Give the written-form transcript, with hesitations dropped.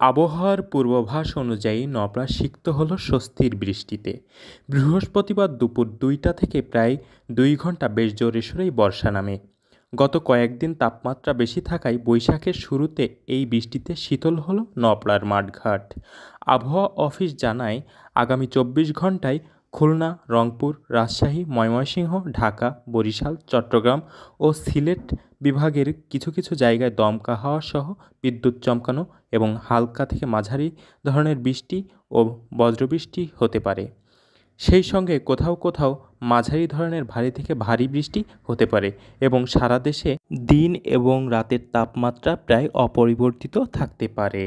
আবহাওয়ার পূর্বাভাস অনুযায়ী নবরা সিক্ত হল স্বস্তির বৃষ্টিতে। বৃহস্পতিবার দুপুর ২টা থেকে প্রায় ২ ঘণ্টা বেশ জোরে সোরেই বর্ষা নামে। গত কয়েকদিন তাপমাত্রা বেশি থাকায় বৈশাখের শুরুতে এই বৃষ্টিতে শীতল হল নবলার মাঠঘাট। আবহাওয়া অফিস জানায়, আগামী ২৪ ঘণ্টায় খুলনা, রংপুর, রাজশাহী, ময়মনসিংহ, ঢাকা, বরিশাল, চট্টগ্রাম ও সিলেট বিভাগের কিছু কিছু জায়গায় দমকা হাওয়া সহ বিদ্যুৎ চমকানো এবং হালকা থেকে মাঝারি ধরনের বৃষ্টি ও বজ্রবৃষ্টি হতে পারে। সেই সঙ্গে কোথাও কোথাও মাঝারি ধরনের ভারী থেকে ভারী বৃষ্টি হতে পারে এবং সারা দেশে দিন এবং রাতের তাপমাত্রা প্রায় অপরিবর্তিত থাকতে পারে।